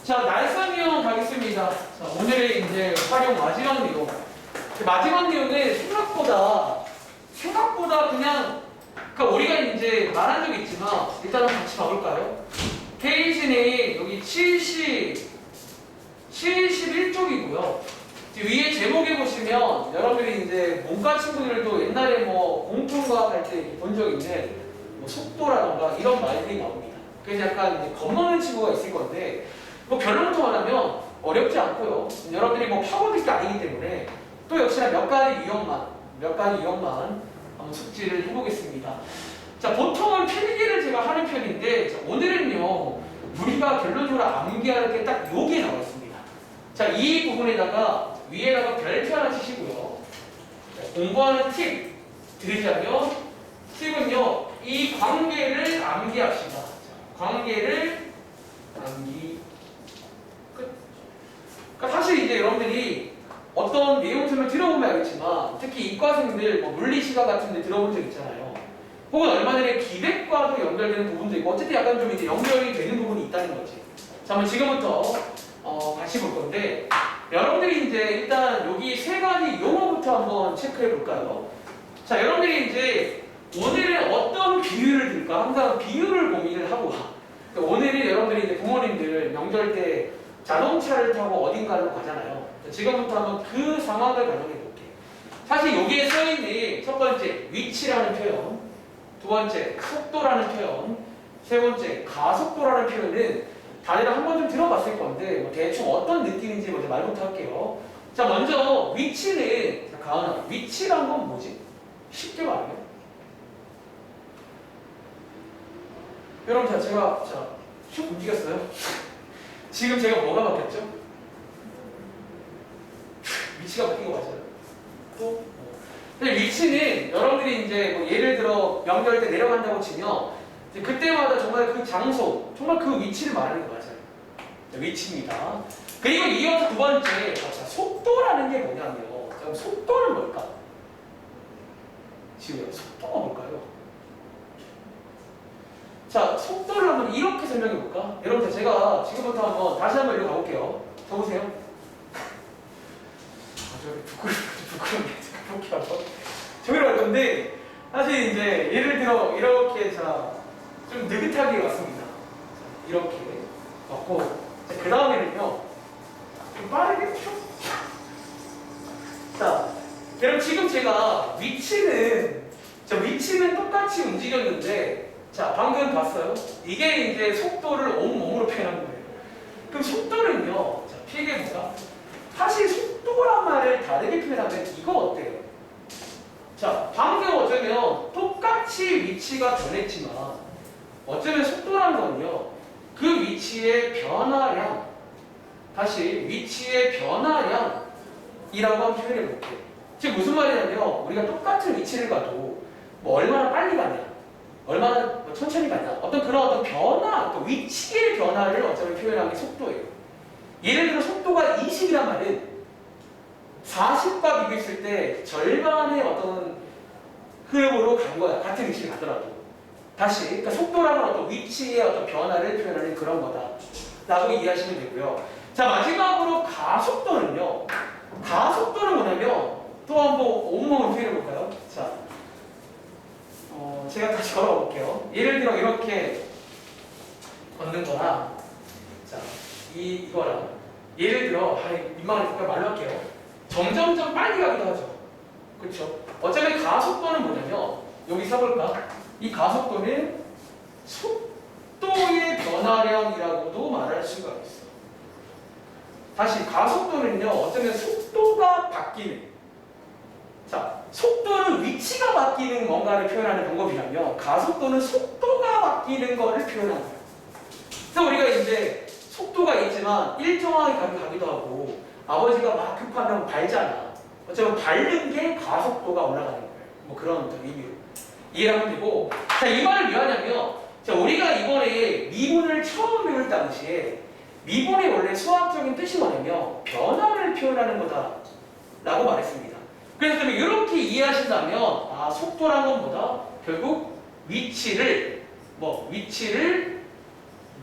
자, 날선 이용 가겠습니다. 자, 오늘의 이제 활용 마지막 내용. 마지막 내용은 생각보다 그냥, 그러니까 우리가 이제 말한 적 있지만, 일단 한번 같이 봐볼까요? 페이지는 여기 71쪽이고요. 위에 제목에 보시면, 여러분들이 이제 문과 친구들도 옛날에 뭐 공통과학 할 때 본 적 있는 뭐 속도라던가 이런 말들이 나옵니다. 그래서 약간 이제 겁먹는 친구가 있을 건데, 뭐 결론부터 말하면 어렵지 않고요. 여러분들이 뭐 파고들 게 아니기 때문에 또 역시나 몇 가지 유형만 한번 숙지를 해보겠습니다. 자, 보통은 필기를 제가 하는 편인데, 자, 오늘은요 우리가 결론적으로 암기할 게 딱 요게 나와 있습니다. 자, 이 부분에다가 위에다가 별표 하나 치시고요. 자, 공부하는 팁 드리자면, 팁은요 이 관계를 암기합시다. 자, 관계를 암기. 그러니까 사실 이제 여러분들이 어떤 내용들을 들어보면 알겠지만, 특히 이과생들 뭐 물리시간 같은 데 들어본 적 있잖아요. 혹은 얼마 전에 기백과도 연결되는 부분도 있고, 어쨌든 약간 좀 이제 연결이 되는 부분이 있다는 거지. 자, 한번 지금부터 같이 볼 건데, 여러분들이 이제 일단 여기 세 가지 용어부터 한번 체크해 볼까요? 자, 여러분들이 이제 오늘은 어떤 비유를 들까? 항상 비유를 고민을 하고 가. 그러니까 오늘은 여러분들이 이제 부모님들 명절 때 자동차를 타고 어딘가로 가잖아요. 지금부터 한번 그 상황을 가정해 볼게요. 사실 여기에 써있는 첫 번째 위치라는 표현, 두 번째 속도라는 표현, 세 번째 가속도라는 표현은 다들 한 번쯤 들어봤을 건데 뭐 대충 어떤 느낌인지 먼저 말부터 할게요. 자, 먼저 위치는, 자, 가은아, 위치란 건 뭐지? 쉽게 말하면 여러분, 제가 슉 움직였어요. 지금 제가 뭐가 바뀌었죠? 위치가 바뀐 거 맞아요? 또? 근데 위치는 여러분들이 이제 뭐 예를 들어 명절 때 내려간다고 치면 이제 그때마다 정말 그 장소, 정말 그 위치를 말하는 거 맞아요. 자, 위치입니다. 그리고 이어서 두 번째, 자, 속도라는 게 뭐냐면, 자, 속도는 뭘까? 지금 속도가 뭘까요? 자, 속도를 한번 이렇게 설명해 볼까? 여러분들, 제가 지금부터 한번 다시 한번 읽어 가볼게요. 적으세요. 부끄럽게 그렇게 한번 저기로 갈 건데, 사실 이제 예를 들어 이렇게 좀 느긋하게 왔습니다. 자, 이렇게 왔고, 그 다음에는요 좀 빠르게 쭉. 자, 여러분 지금 제가 위치는 똑같이 움직였는데, 자, 방금 봤어요? 이게 이제 속도를 온몸으로 표현한 거예요. 그럼 속도는요, 자, 필기해보자. 사실 속도란 말을 다르게 표현하면 이거 어때요? 자, 방금 어쩌면 똑같이 위치가 변했지만, 어쩌면 속도라는 건요, 그 위치의 변화량, 다시 위치의 변화량이라고 한번 표현해 볼게요. 지금 무슨 말이냐면요, 우리가 똑같은 위치를 가도 뭐 얼마나 빨리 가냐, 얼마나 뭐 천천히 가냐, 어떤 변화, 또 위치의 변화를 어쩌면 표현하는 게 속도예요. 예를 들어 속도가 20이란 말은 40과 비교했을 때 절반의 어떤 흐름으로 간 거야. 같은 위치를 가더라도. 다시, 그러니까 속도라는 어떤 위치의 어떤 변화를 표현하는 그런 거다 라고 이해하시면 되고요. 자, 마지막으로 가속도는요, 가속도는 뭐냐면 또 한번 온몸을 표현해 볼까요? 자, 제가 다시 걸어 볼게요. 예를 들어 이렇게 걷는 거랑, 자, 이거랑, 예를 들어, 민망하니까 말로 할게요. 점점점 빨리 가기도 하죠. 그렇죠? 어차피 가속도는 뭐냐면, 여기 써볼까? 이 가속도는 속도의 변화량이라고도 말할 수가 있어. 다시, 가속도는요, 어쩌면 속도가 바뀌는, 자, 속도는 위치가 바뀌는 뭔가를 표현하는 방법이라면, 가속도는 속도가 바뀌는 거를 표현하는 거예요. 그래서 우리가 이제 속도가 있지만 일정하게 가기도 하고, 아버지가 막 급하면 밟잖아. 어쩌면 밟는 게 가속도가 올라가는 거예요. 뭐 그런 의미로 이해하면 되고, 자, 이 말을 왜 하냐면, 자, 우리가 이번에 미분을 처음 배울 당시에 미분의 원래 수학적인 뜻이 뭐냐면 변화를 표현하는 거다 라고 말했습니다. 그래서 좀 이렇게 이해하신다면, 아, 속도란 건 뭐다? 결국 위치를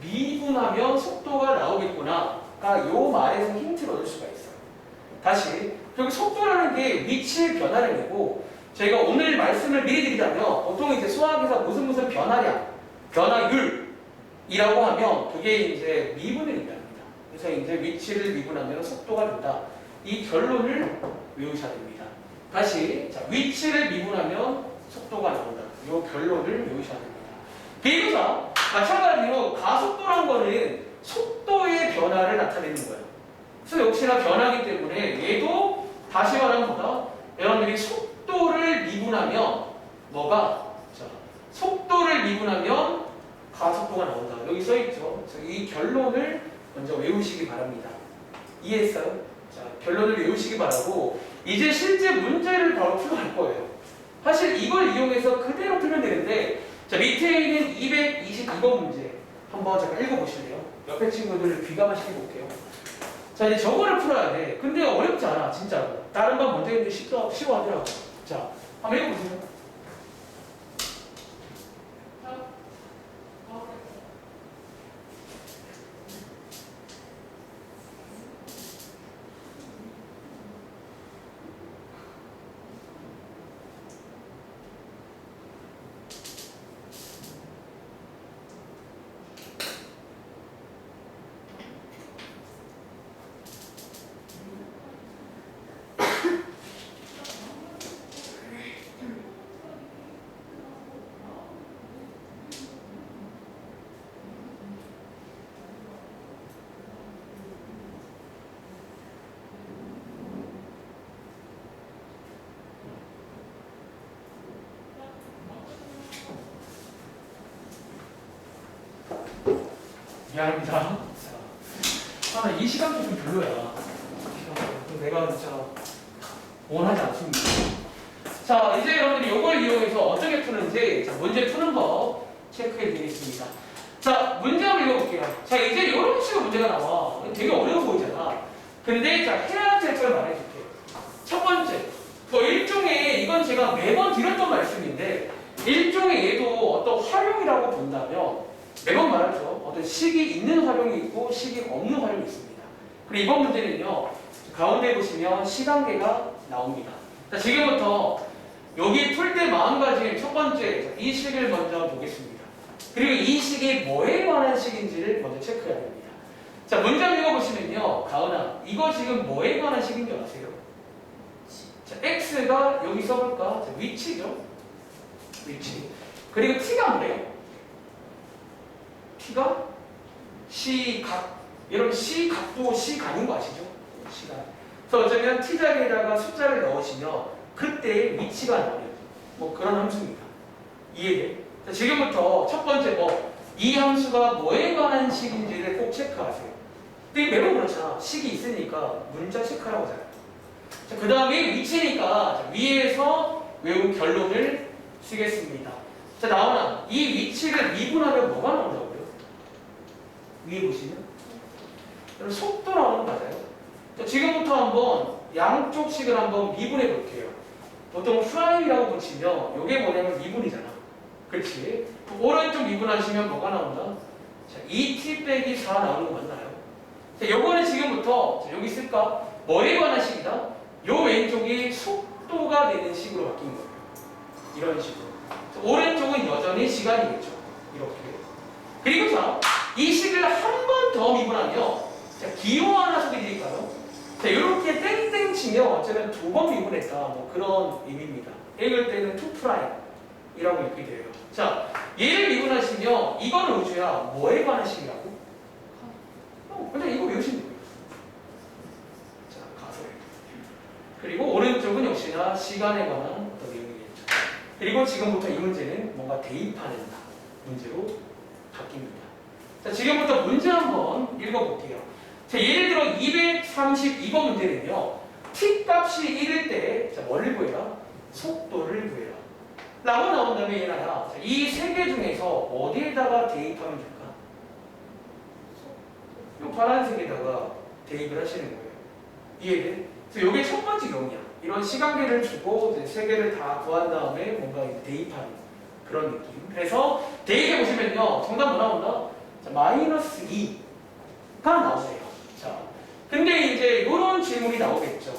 미분하면 속도가 나오겠구나가 요 말에서 힌트를 얻을 수가 있어요. 다시 결국 속도라는 게 위치의 변화를 내고 저희가 오늘 말씀을 미리 드리자면 보통 이제 수학에서 무슨 변화량, 변화율이라고 하면 그게 이제 미분을 의미합니다. 그래서 이제 위치를 미분하면 속도가 된다. 이 결론을 외우셔야 됩니다. 다시 자, 위치를 미분하면 속도가 나온다. 이 결론을 외우셔야 됩니다. 비교사 마찬가지로 가속도란 거는 속도의 변화를 나타내는 거예요. 그래서 역시나 변화기 때문에 얘도 다시 말하면 뭐다? 여러분들이 속도를 미분하면 뭐가? 자, 속도를 미분하면 가속도가 나온다. 여기 써있죠. 그래서 이 결론을 먼저 외우시기 바랍니다. 이해했어요? 자, 결론을 외우시기 바라고 이제 실제 문제를 바로 풀어갈 거예요. 사실 이걸 이용해서 그대로 풀면 되는데 자, 밑에 있는 222번 문제 한번 잠깐 읽어보실래요? 옆에 친구들을 귀감을 시켜볼게요. 자, 이제 저거를 풀어야 돼. 근데 어렵지 않아, 진짜로. 다른 건 먼저 했는데 쉬워 하더라고. 자, 한번 읽어보세요. 미안합니다. 이 시간도 좀 별로야. 내가 진짜 원하지 않습니다. 자, 이제 여러분들이 이걸 이용해서 어떻게 푸는지 자, 문제 푸는 법 체크해 드리겠습니다. 자, 문제 한번 읽어볼게요. 자, 이제 이런 식으로 문제가 나와. 되게 어려워 보이잖아. 근데 자, 해야 될 걸 말해줄게요. 첫 번째, 일종의 이건 제가 매번 드렸던 말씀인데 일종의 얘도 어떤 활용이라고 본다면 매번 말하죠. 어떤 식이 있는 활용이 있고 식이 없는 활용이 있습니다. 그리고 이번 문제는요. 가운데 보시면 시간계가 나옵니다. 자, 지금부터 여기 풀 때 마음가짐 첫 번째 이 식을 먼저 보겠습니다. 그리고 이 식이 뭐에 관한 식인지를 먼저 체크해야 됩니다. 자, 문제 읽어보시면요. 가은아, 이거 지금 뭐에 관한 식인 줄 아세요? 자, x가 여기 써볼까? 자, 위치죠. 위치. 그리고 t가 뭐래요? t가 시각. 여러분 시각도 시간인 거 아시죠? 시간. 그래서 어쩌면 t 자리에다가 숫자를 넣으시면 그때 위치가 나와요. 뭐 그런 함수입니다. 이해돼? 자, 지금부터 첫 번째 이 함수가 뭐에 관한 식인지를 꼭 체크하세요. 근데 매번 그렇잖아. 식이 있으니까 문자 체크하라고 하잖아요. 자, 그 다음에 위치니까 자, 위에서 외운 결론을 쓰겠습니다. 자, 나오나 이 위치를 미분하면 뭐가 나온다고요? 위에 보시면 여러분 속도 나오는 거 맞아요? 자, 지금부터 한번 양쪽 식을 한번 미분해 볼게요. 보통 프라임이라고 붙이면 이게 뭐냐면 미분이잖아. 그렇지? 오른쪽 미분하시면 뭐가 나온다? 자, 2t 빼기 4 나오는 거 맞나요? 자, 요거는 지금부터 자, 여기 쓸까? 뭐에 관한 식이다? 요 왼쪽이 속도가 되는 식으로 바뀐 거예요. 이런 식으로. 자, 오른쪽은 여전히 시간이겠죠. 이렇게. 그리고 자, 이 식을 한 번 더 미분하면 자, 기호 하나 소개드릴까요? 자, 이렇게 땡땡 치면 어쩌면 두 번 미분했다. 뭐 그런 의미입니다. 읽을 때는 2'이라고 읽게 돼요. 자, 얘를 미분하시면 이거는 우주야 뭐에 관한 식이라고? 그냥 이거 외우시면 돼요. 자, 가소해. 그리고 오른쪽은 역시나 시간에 관한 어떤 내용이겠죠. 그리고 지금부터 이 문제는 뭔가 대입하는 문제로 바뀝니다. 자, 지금부터 문제 한번 읽어볼게요. 자, 예를 들어 232번 문제는요. t 값이 1일 때 자, 뭐를 구해라? 속도를 구해라. 라고 나온다면 얘나야 이 세 개 중에서 어디에다가 대입하면 될까? 이 파란색에다가 대입을 하시는 거예요. 이해돼? 그래서 이게 첫 번째 경우야. 이런 시간계를 주고 이제 세 개를 다 구한 다음에 뭔가 대입하는 그런 느낌. 그래서 대입해 보시면요. 정답 뭐 나온다? 자, 마이너스 2가 나오네요. 자, 근데 이제 이런 질문이 나오겠죠.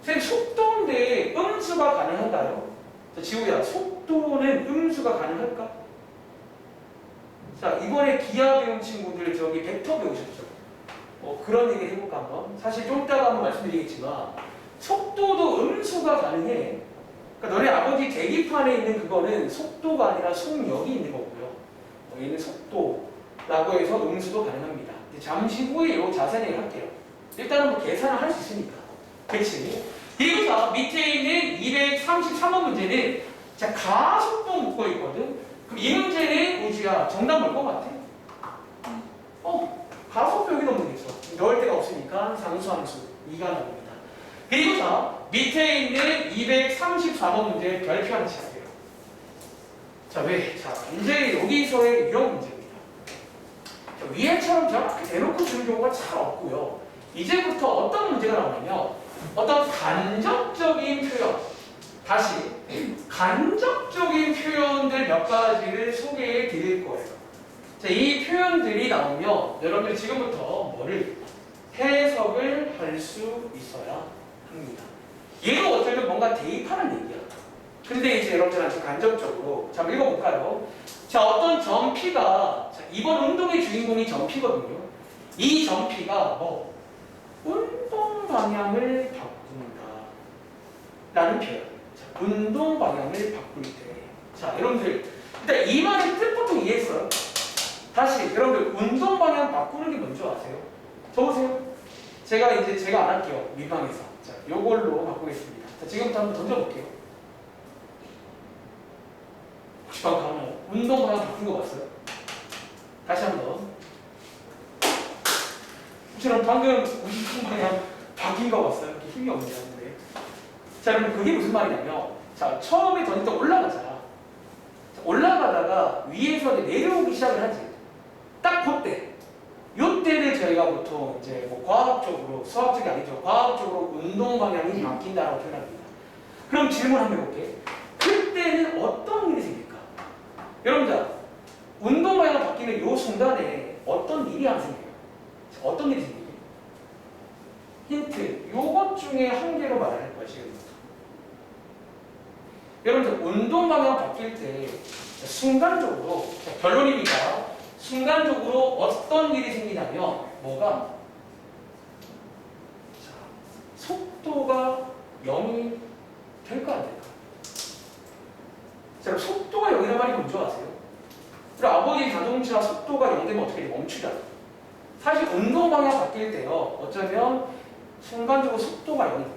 선생님, 속도인데 음수가 가능한가요? 자, 지우야, 속도는 음수가 가능할까? 자, 이번에 기하 배운 친구들 저기 벡터 배우셨죠? 그런 얘기 해볼까 한번? 사실 좀 이따가 한번 말씀드리겠지만 속도도 음수가 가능해. 그러니까 너네 아버지 계기판에 있는 그거는 속도가 아니라 속력이 있는 거고요. 얘는 속도라고 해서 음수도 가능합니다. 잠시 후에 요 자세히 할게요. 일단은 뭐 계산을 할 수 있으니까. 그렇지? 그리고 자, 밑에 있는 233번 문제는 자, 가속도 묻고 있거든. 그럼 이 문제는 우주야 정답 뭘 것 같아? 가속도 여기 넣으면 되겠어. 넣을 데가 없으니까 상수함수 2가 나옵니다. 그리고 자, 밑에 있는 234번 문제 별표 하나 칠게요. 자, 왜? 자, 이제 여기서의 유형 문제입니다. 자, 위에처럼 저렇게 대놓고 주는 경우가 잘 없고요. 이제부터 어떤 문제가 나오냐면 어떤 간접적인 표현, 다시 간접적인 표현들 몇 가지를 소개해 드릴 거예요. 자, 이 표현들이 나오면 여러분들 지금부터 뭐를 해석을 할 수 있어야 합니다. 얘도 어쩌면 뭔가 대입하는 얘기야. 근데 이제 여러분들한테 간접적으로 자, 읽어볼까요? 자, 어떤 점P가 자, 이번 운동의 주인공이 점P거든요. 이 점P가 뭐 운동 방향을 바꾼다 라는 표현. 자, 운동 방향을 바꿀 때. 자, 여러분들 일단 이 말의 뜻부터 이해했어요? 다시 여러분들 운동 방향 바꾸는 게 뭔지 아세요? 적으세요. 제가 안 할게요. 민망해서. 자, 요걸로 바꾸겠습니다. 자, 지금부터 한번 던져볼게요. 혹시 방금 가나요? 운동 방향 바꾼 거 봤어요? 다시 한번. 혹시 여러분 방금 운동 방향 바뀐 거 봤어요? 이렇게 힘이 없는데 하는데. 자, 여러분 그게 무슨 말이냐면 자, 처음에 던질 때 올라가잖아. 자, 올라가다가 위에서 이제 내려오기 시작을 하지. 딱 그때, 요때를 저희가 보통 이제 뭐 과학적으로, 수학적이 아니죠. 과학적으로 운동 방향이 바뀐다라고 표현합니다. 그럼 질문 한번 해볼게. 그때는 어떤 일이 생길까? 여러분들, 운동 방향이 바뀌는 요 순간에 어떤 일이 안 생겨요? 어떤 일이 생겨요? 힌트, 요것 중에 한 개로 말할 거예요, 지금부터. 여러분들, 운동 방향 바뀔 때 순간적으로, 결론입니다. 순간적으로 어떤 일이 생기냐면 뭐가? 자, 속도가 0이 될까 안 될까? 자, 속도가 0이란 말이 뭔지 아세요? 그리고 아버지 자동차 속도가 0 되면 어떻게 돼? 멈추잖아. 사실 운동 방향 바뀔 때요. 어쩌면 순간적으로 속도가 0이 됩니다.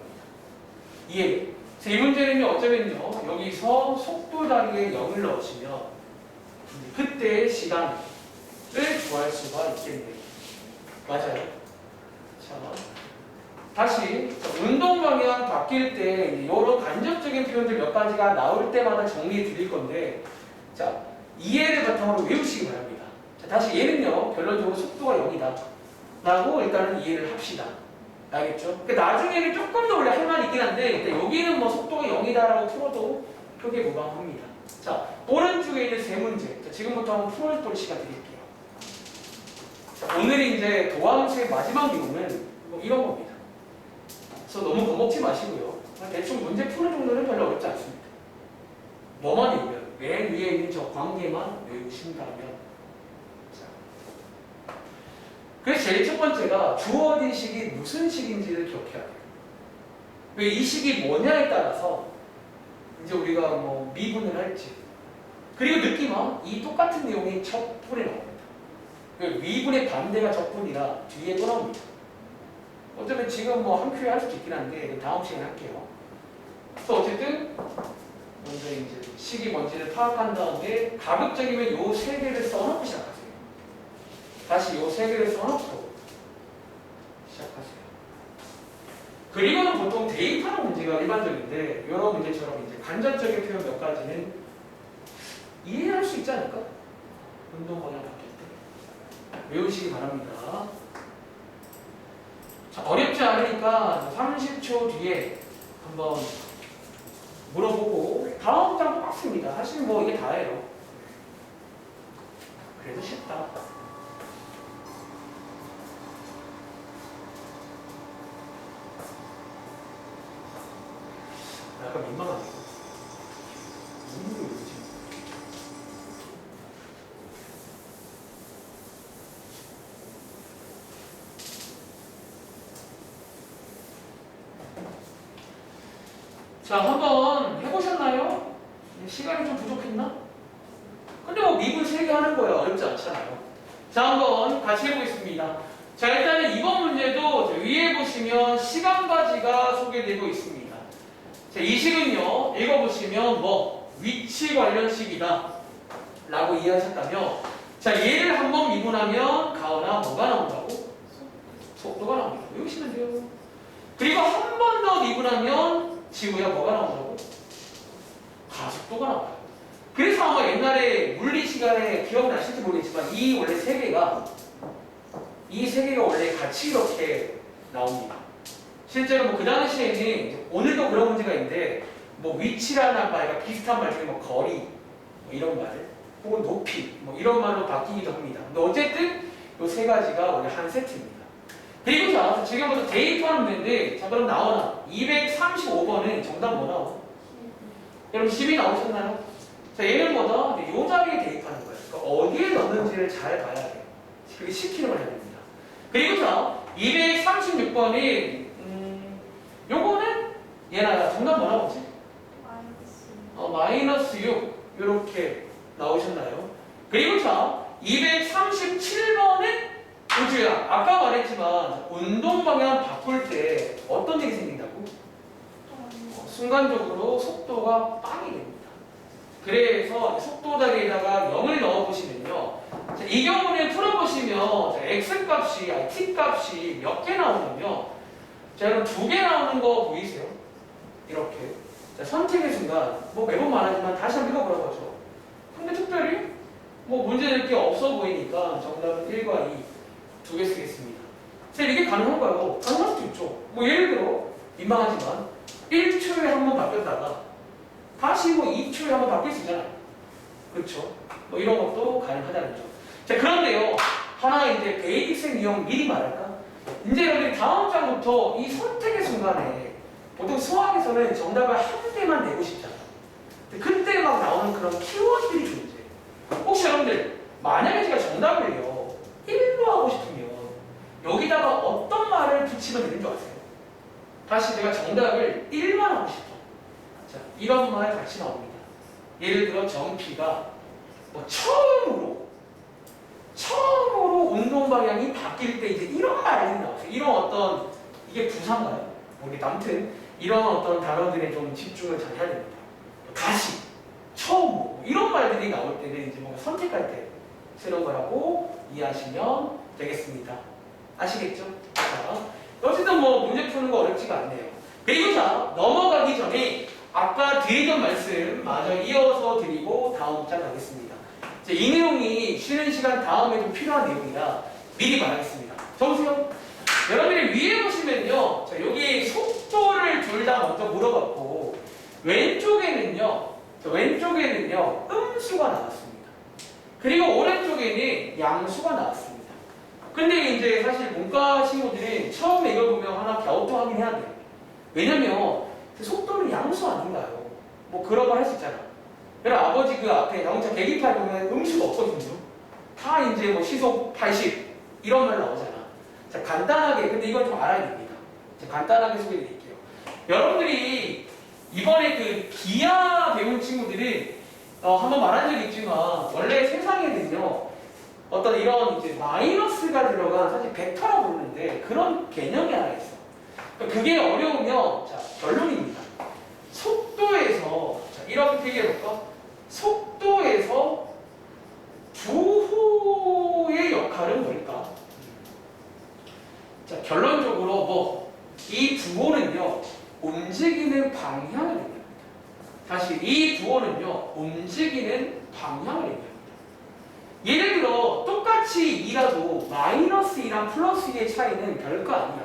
이해? 이 문제는요. 어쩌면요. 여기서 속도 자리에 0을 넣으시면 그때의 시간 을 구할 수가 있겠네요. 맞아요. 자, 다시 운동 방향 바뀔 때 이런 간접적인 표현들 몇 가지가 나올 때마다 정리해 드릴 건데, 자, 이해를 바탕으로 외우시기 바랍니다. 자, 다시 얘는요, 결론적으로 속도가 0이다 라고 일단은 이해를 합시다. 알겠죠? 나중에는 조금 더 원래 할 말이 있긴 한데, 여기는 뭐 속도가 0이다라고 풀어도 크게 무방합니다. 자, 오른쪽에 있는 세 문제. 자, 지금부터 한번 풀어볼 시간 드릴게요. 오늘 이제 도함수의 마지막 이유는 뭐 이런 겁니다. 그래서 너무 겁먹지 마시고요. 대충 문제 푸는 정도는 별로 어렵지 않습니다. 뭐만 외우면, 맨 위에 있는 저 관계만 외우신다면. 자. 그래서 제일 첫 번째가 주어진 식이 무슨 식인지를 기억해야 돼요. 왜 이 식이 뭐냐에 따라서 이제 우리가 뭐 미분을 할지. 그리고 느낌은 이 똑같은 내용이 첫 풀에 나옵니다. 위분의 반대가 적분이라 뒤에 또 나옵니다. 어쩌면 지금 뭐 한 큐에 할 수도 있긴 한데 다음 시간에 할게요. 그래서 어쨌든 먼저 이제 식이 뭔지를 파악한 다음에 가급적이면 요 세 개를 써놓고 시작하세요. 다시 요 세 개를 써놓고 시작하세요. 그리고는 보통 대입하는 문제가 일반적인데 이런 문제처럼 이제 간접적인 표현 몇 가지는 이해할 수 있지 않을까? 운동 방향 바뀔 때 외우시기 바랍니다. 자, 어렵지 않으니까 30초 뒤에 한번 물어보고 다음 장 똑같습니다. 사실 뭐 이게 다예요. 그래도 쉽다. 약간 민망하네요. 무슨 소리지? 자, 한번 해보셨나요? 시간이 좀 부족했나? 근데 뭐 미분 3개 하는 거야 어렵지 않잖아요. 자, 한번 같이 해보겠습니다. 자, 일단은 이번 문제도 위에 보시면 시간 가지가 소개되고 있습니다. 자, 이 식은요, 읽어보시면 뭐 위치 관련식이다 라고 이해하셨다면, 자, 얘를 한번 미분하면 가오나 뭐가 나온다고? 속도가 나옵니다. 외우시면 돼요. 그리고 한 번 더 미분하면 지우야 뭐가 나온다고? 가속도가 나와요. 그래서 아마 옛날에 물리 시간에 기억나실지 모르겠지만 이 원래 세 개가 원래 같이 이렇게 나옵니다. 실제로 뭐 그 당시에는 오늘도 그런 문제가 있는데 뭐 위치라는 말과 비슷한 말 중에 뭐 거리 뭐 이런 말 혹은 높이 뭐 이런 말로 바뀌기도 합니다. 근데 어쨌든 이 세 가지가 원래 한 세트입니다. 그리고 자, 지금부터 대입하는 문제인데, 자, 그럼 나오나? 235번은 정답 뭐 나와? 여러분 10이 나오셨나요? 자, 얘는 뭐다? 이 자리에 대입하는 거예요. 그러니까 어디에 넣는지를 잘 봐야 돼요. 그게 10kg가 해야 됩니다. 그리고 자, 236번이 요거는 얘나 정답 뭐 나오지? 마이너스 6 이렇게 나오셨나요? 그리고 자, 237번은 우주야, 아까 말했지만 운동 방향 바꿀 때 어떤 일이 생긴다고? 순간적으로 속도가 빵이 됩니다. 그래서 속도 자리에다가 0을 넣어보시면요, 자, 이 경우는 풀어보시면 자, x값이, t값이 몇 개 나오냐면요, 자, 여러분 2개 나오는 거 보이세요? 이렇게. 자, 선택의 순간, 뭐 매번 말하지만 다시 한번 읽어보라고 하죠. 근데 특별히 뭐 문제 낼 게 없어 보이니까 정답은 1과 2 두 개 쓰겠습니다. 자, 이게 가능한가요? 가능할 수도 있죠. 뭐 예를 들어 민망하지만 1초에 한 번 바뀌었다가 다시 뭐 2초에 한 번 바뀔 수 있잖아요. 그렇죠? 뭐 이런 것도 가능하다는 점. 자, 그런데요, 하나 이제 베이직생 유형 미리 말할까? 이제 여러분들이 다음 장부터 이 선택의 순간에 보통 수학에서는 정답을 한 개만 내고 싶잖아요. 그때 막 나오는 그런 키워드들이 존재해요. 혹시 여러분들 만약에 제가 정답을요 1로 하고 싶으면 여기다가 어떤 말을 붙이면 되는 줄 아세요? 다시 내가 정답을 1만 하고 싶어. 자, 이런 말 같이 나옵니다. 예를 들어 정피가 뭐 처음으로 운동 방향이 바뀔 때 이제 이런 말이 나와요. 이런 어떤, 이게 부사인가요? 모르겠다. 아무튼 이런 어떤 단어들에 좀 집중을 잘 해야 됩니다. 다시, 처음으로 이런 말들이 나올 때는 이제 뭔가 선택할 때 쓰는 거라고 이해하시면 되겠습니다. 아시겠죠? 자, 어쨌든 뭐 문제 푸는 거 어렵지가 않네요. 그리고 자, 넘어가기 전에 아까 드리던 말씀 마저 이어서 드리고 다음 장 가겠습니다. 자, 이 내용이 쉬는 시간 다음에 좀 필요한 내용이라 미리 말하겠습니다. 적으세요. 여러분들이 위에 보시면요, 자, 여기 속도를 둘 다 먼저 물어봤고 왼쪽에는요 음수가 나왔습니다. 그리고 오른쪽에는 양수가 나왔습니다. 근데 이제 사실 문과 친구들이 처음에 이걸 보면 하나 갸우뚱하긴 해야 돼요. 왜냐면 그 속도는 양수 아닌가요? 뭐 그런 걸 할 수 있잖아. 여러분 아버지 그 앞에 자동차 계기판 보면 음수가 없거든요. 다 이제 뭐 시속 80 이런 말 나오잖아. 자, 간단하게, 근데 이건 좀 알아야 됩니다. 자, 간단하게 소개해 드릴게요. 여러분들이 이번에 그 기아 배운 친구들이 한번 말한 적이 있지만 원래 세상에는요 어떤 이런 이제 마이너스가 들어간 사실 벡터라고 부르는데 그런 개념이 하나 있어. 그러니까 그게 어려우면 자, 결론입니다. 속도에서 자, 이렇게 얘기해볼까? 속도에서 부호의 역할은 뭘까? 자, 결론적으로 뭐 이 부호는요 움직이는 방향을 얘기합니다. 사실 이 부호는요 움직이는 방향을 얘기합니다. 예를 들어 똑같이 2라도 마이너스 2랑 플러스 2의 차이는 별거 아니야.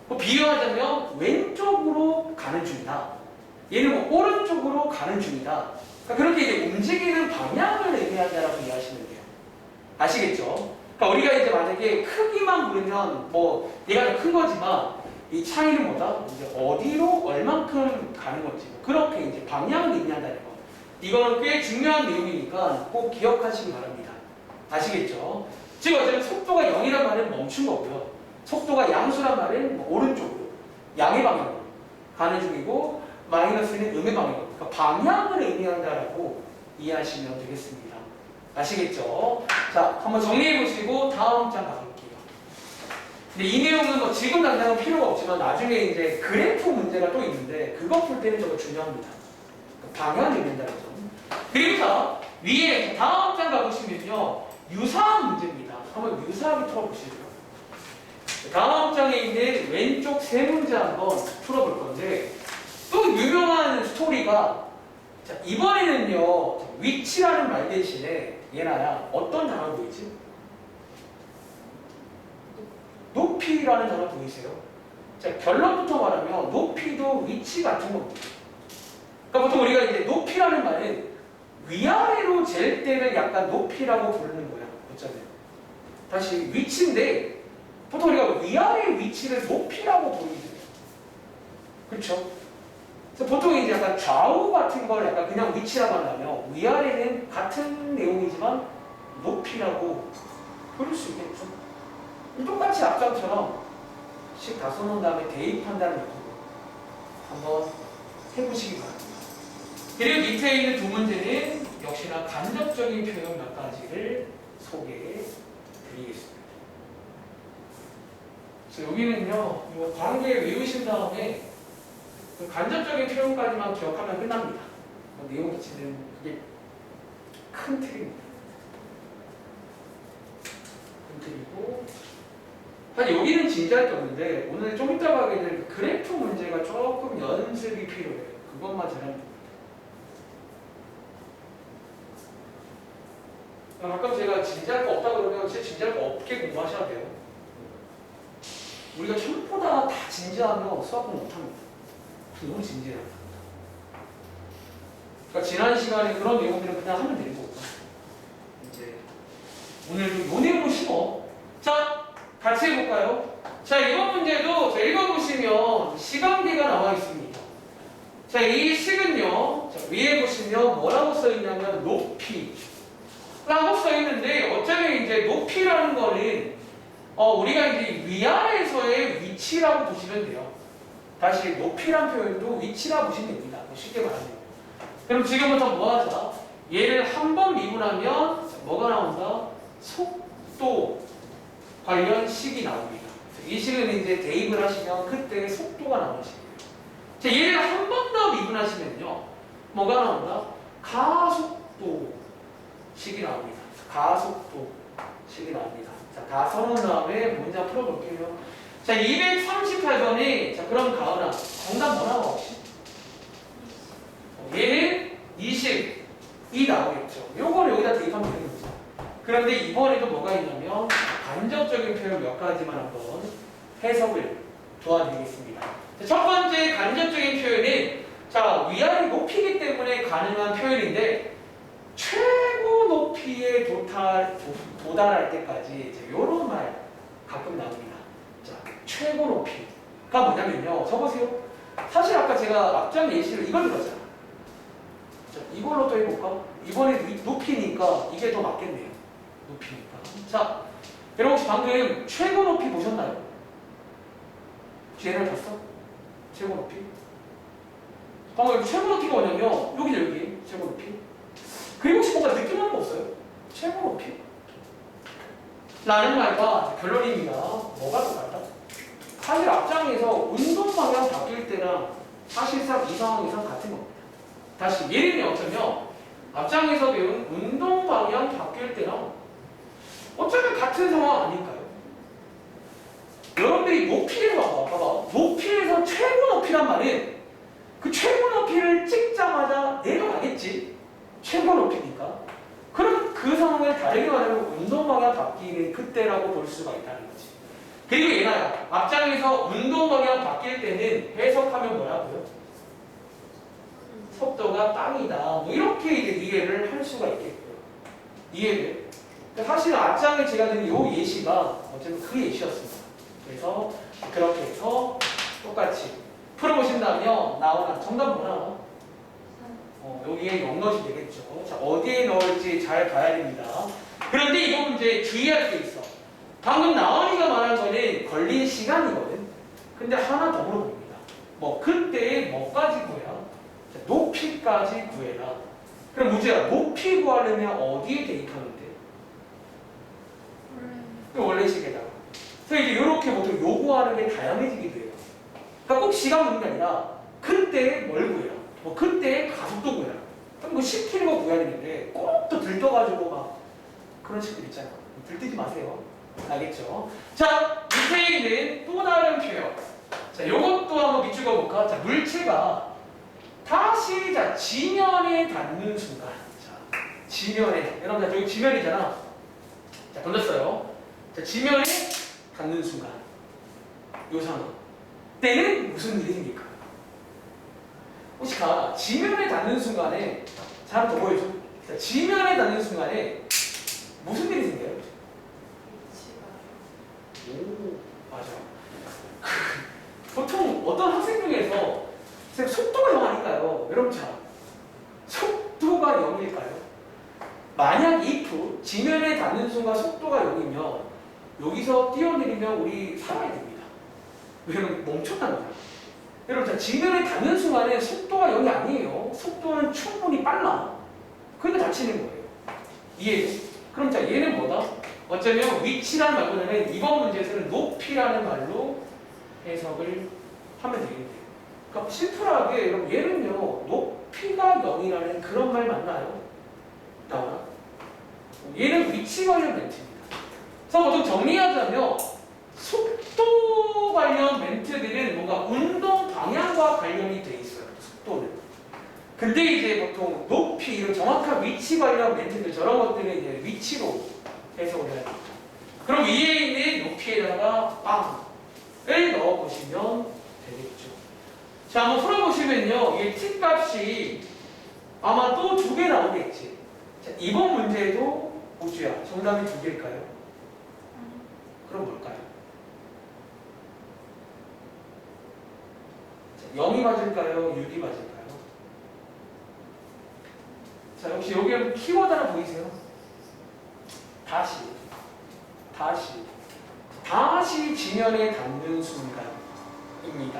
뭐 비유하자면 왼쪽으로 가는 중이다. 얘는 뭐 오른쪽으로 가는 중이다. 그러니까 그렇게 이제 움직이는 방향을 의미한다라고 이해하시면 돼요. 아시겠죠? 그러니까 우리가 이제 만약에 크기만 부르면 뭐 얘가 좀 큰 거지만 이 차이는 뭐다? 이제 어디로 얼만큼 가는 건지 그렇게 이제 방향을 의미한다는 거. 이거는 꽤 중요한 내용이니까 꼭 기억하시기 바랍니다. 아시겠죠? 즉 어쨌든 속도가 0이란 말은 멈춘 거고요. 속도가 양수란 말은 뭐 오른쪽으로 양의 방향으로 가는 중이고 마이너스는 음의 방향으로 그러니까 방향을 의미한다라고 이해하시면 되겠습니다. 아시겠죠? 자, 한번 정리해 보시고 다음 장 가볼게요. 근데 이 내용은 뭐 지금 당장은 필요가 없지만 나중에 이제 그래프 문제가 또 있는데 그거 풀 때는 저거 중요합니다. 방향을 의미한다는 점. 그리고 자, 위에 다음 장 가보시면요. 유사한 문제입니다. 한번 유사하게 풀어보시죠. 다음 장에 있는 왼쪽 세 문제 한번 풀어볼 건데 또 유명한 스토리가 자, 이번에는요. 위치라는 말 대신에 얘나야 어떤 단어가 보이지? 높이라는 단어 보이세요? 자, 결론부터 말하면 높이도 위치 같은 겁니다. 그러니까 보통 우리가 이제 높이라는 말은 위아래로 잴 때는 약간 높이라고 부르는 거야. 어쩌면. 다시 위치인데 보통 우리가 위아래 위치를 높이라고 부르는 거예요. 그렇죠? 그래서 보통 이제 약간 좌우 같은 걸 약간 그냥 위치라고 한다면 위아래는 같은 내용이지만 높이라고 부를 수 있겠죠. 똑같이 앞장처럼 식 다 써놓은 다음에 대입한다는 느낌으로 한번 해보시기 바랍니다. 그리고 밑에 있는 두 문제는 역시나 간접적인 표현 몇 가지를 소개해 드리겠습니다. 그래서 여기는요, 이거 관계 외우신 다음에 그 간접적인 표현까지만 기억하면 끝납니다. 내용 자체는 그게 큰 틀입니다. 큰 틀이고, 사실 여기는 진지할 게 없는데 오늘 좀 이따 가게 될 그래프 문제가 조금 연습이 필요해요. 그것만 잘하면 됩니다. 가끔 제가 진지할 거 없다 그러면 진짜 진지할 거 없게 공부하셔야 돼요. 우리가 생각보다 다 진지하면 수학은 못합니다. 너무 진지해요. 그러니까 지난 시간에 그런 내용들은 그냥 하면 되는 거고 이제 오늘도 요 내용은 쉬워. 자, 같이 해볼까요? 자, 이번 문제도 자, 읽어보시면 시간계가 나와 있습니다. 자, 이 식은요, 자, 위에 보시면 뭐라고 써있냐면 높이 라고 써있는데 어쩌면 이제 높이라는 거는 우리가 이제 위아래에서의 위치라고 보시면 돼요. 다시 높이란 표현도 위치라 보시면 됩니다. 쉽게 말하면. 그럼 지금부터 뭐 하자? 얘를 한 번 미분하면 뭐가 나온다? 속도 관련 식이 나옵니다. 이 식은 이제 대입을 하시면 그때 속도가 나오는 식이에요. 자, 얘를 한 번 더 미분하시면요. 뭐가 나온다? 가속도 식이 나옵니다. 가속도 식이 나옵니다. 자, 다 써놓은 다음에 문제 풀어볼게요. 자, 238번에 자, 그럼 가은아 정답 뭐 나와 혹시? 얘는 20이 나오겠죠. 요거를 여기다 대입하면 되는 거죠. 그런데 이번에도 뭐가 있냐면 간접적인 표현 몇 가지만 한번 해석을 도와드리겠습니다. 자, 첫 번째 간접적인 표현은 자, 위아래 높이기 때문에 가능한 표현인데 최고 높이에 도달할 때까지 이런 말 가끔 나옵니다. 자, 최고 높이가 뭐냐면요. 적으세요. 사실 아까 제가 앞장 예시를 이걸 들었잖아. 자, 이걸로 또 해볼까? 이번에 높이니까 이게 더 맞겠네요. 높이니까. 자, 여러분 혹시 방금 최고 높이 보셨나요? 얘를 봤어? 최고 높이? 방금 최고 높이가 뭐냐면 여기 최고 높이. 그리고 혹시 뭔가 느낌 오는 거 없어요? 최고 높이? 라는 말과 결론입니다. 뭐가 똑같다? 사실 앞장에서 운동 방향 바뀔 때랑 사실상 이 상황이랑 같은 겁니다. 다시 예를 들면 어쩌면 앞장에서 배운 운동 방향 바뀔 때랑 어쩌면 같은 상황 아닐까요? 여러분들이 높이에서 봐봐. 높이에서 최고 높이란 말은 그 최고 높이를 찍자마자 내려가겠지. 최고 높이니까. 그럼 그 상황을 다르게 말하면 운동 방향 바뀌는 그때라고 볼 수가 있다는 거지. 그리고 얘나야 앞장에서 운동 방향 바뀔 때는 해석하면 뭐라고요? 속도가 빵이다. 뭐 이렇게 이제 이해를 할 수가 있겠고요. 이해돼? 사실 앞장에 제가 드린 이 예시가 어쨌든 그 예시였습니다. 그래서 그렇게 해서 똑같이 풀어보신다면 나오나 정답 뭐 나와? 여기에 0 넣으시면 되겠죠. 자, 어디에 넣을지 잘 봐야 됩니다. 그런데 이거 문제 주의할 게 있어. 방금 나원이가 말한 거는 걸린 시간이거든. 근데 하나 더 물어봅니다. 뭐 그때 뭐까지 구해라? 자, 높이까지 구해라. 그럼 문제야, 높이 구하려면 어디에 대입하면 돼? 원래 식에다가. 그래서 이제 이렇게 보통 요구하는 게 다양해지기도 해요. 그러니까 꼭 시간 묻는 게 아니라 그때 뭘 구해라. 뭐 그때 가속도 구해라. 그럼 뭐 10km 구해야 되는데 꼭 또 들떠가지고 막 그런 식들 있잖아. 들뜨지 마세요. 알겠죠? 자, 밑에 있는 또 다른 표현. 자, 요것도 한번 밑줄거 볼까? 자, 물체가 다시 자 지면에 닿는 순간. 자, 지면에. 여러분, 자, 여기 지면이잖아. 자, 던졌어요. 자, 지면에 닿는 순간. 요 상황. 때는 무슨 일이 생길까? 혹시 지면에 닿는 순간에 자, 한번 더 보여줘. 자, 지면에 닿는 순간에 무슨 일이 생겨요? 오, 맞아. 보통 어떤 학생 중에서 속도가 0 아닐까요? 여러분, 자, 속도가 0일까요? 만약 if 지면에 닿는 순간 속도가 0이면 여기서 뛰어내리면 우리 살아야 됩니다. 왜냐면 멈췄다는 거잖아. 여러분, 자, 지면에 닿는 순간에 속도가 0이 아니에요. 속도는 충분히 빨라. 그러니까 다치는 거예요. 이해해? 그럼 자, 얘는 뭐다? 어쩌면 위치라는 말보다는 이번 문제에서는 높이라는 말로 해석을 하면 되겠네요. 그러니까 심플하게 여러분, 얘는요, 높이가 0이라는 그런 말 맞나요? 나오나? 얘는 위치 관련 멘트입니다. 그래서 보통 정리하자면 속도 관련 멘트들은 뭔가 운동 방향과 관련이 돼 있어요. 속도는. 근데 이제 보통 높이, 이런 정확한 위치 관련 멘트들, 저런 것들은 이제 위치로 해석을 해야 됩니다. 그럼 위에 있는 높이에다가 빵을 넣어보시면 되겠죠. 자, 한번 풀어보시면요. 이 t 값이 아마 또 2개 나오겠지. 자, 이번 문제도 우주야. 정답이 2개일까요? 그럼 뭘까요? 자, 0이 맞을까요? 6이 맞을까요? 자, 혹시 여기 키워드 하나 보이세요? 다시 지면에 닿는 순간입니다.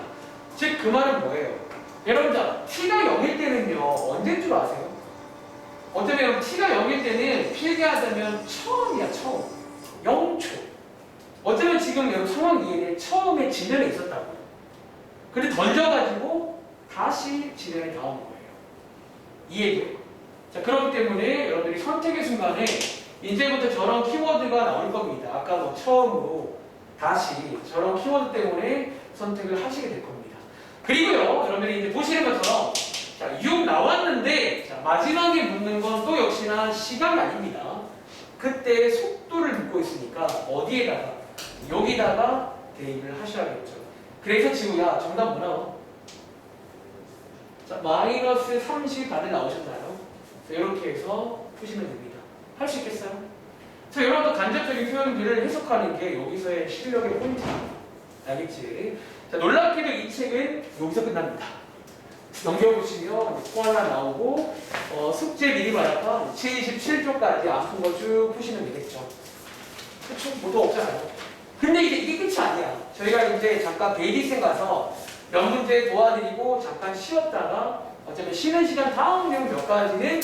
즉, 그 말은 뭐예요? 여러분, 자, t가 0일 때는요, 언제인 줄 아세요? 어쩌면 t가 0일 때는 필기하자면 처음이야, 처음. 0초. 어쩌면 지금 여러분 상황 이해돼. 처음에 지면에 있었다고요. 근데 던져가지고 다시 지면에 닿은 거예요. 이해돼요? 자, 그렇기 때문에 여러분들이 선택의 순간에 이제부터 저런 키워드가 나올 겁니다. 아까 뭐 처음으로 다시 저런 키워드 때문에 선택을 하시게 될 겁니다. 그리고요, 여러분들이 이제 보시는 것처럼 자, 6 나왔는데 자, 마지막에 묻는 건 또 역시나 시간이 아닙니다. 그때 속도를 묻고 있으니까 어디에다가? 여기다가 대입을 하셔야겠죠. 그래서 지우야, 정답 뭐 나와? 자, 마이너스 30 다들 나오셨나요? 자, 이렇게 해서 푸시면 됩니다. 할 수 있겠어요? 자, 여러분 또 간접적인 표현들을 해석하는 게 여기서의 실력의 포인트입니다. 알겠지? 자, 놀랍게도 이 책은 여기서 끝납니다. 넘겨보시면 코 하나 나오고 숙제 미리 말아서 77쪽까지 아픈 거 쭉 푸시면 되겠죠. 그쵸? 뭐도 없잖아요. 근데 이게 끝이 아니야. 저희가 이제 잠깐 베이디센 가서 몇 문제 도와드리고 잠깐 쉬었다가 어쩌면 쉬는 시간 다음 내용 몇 가지는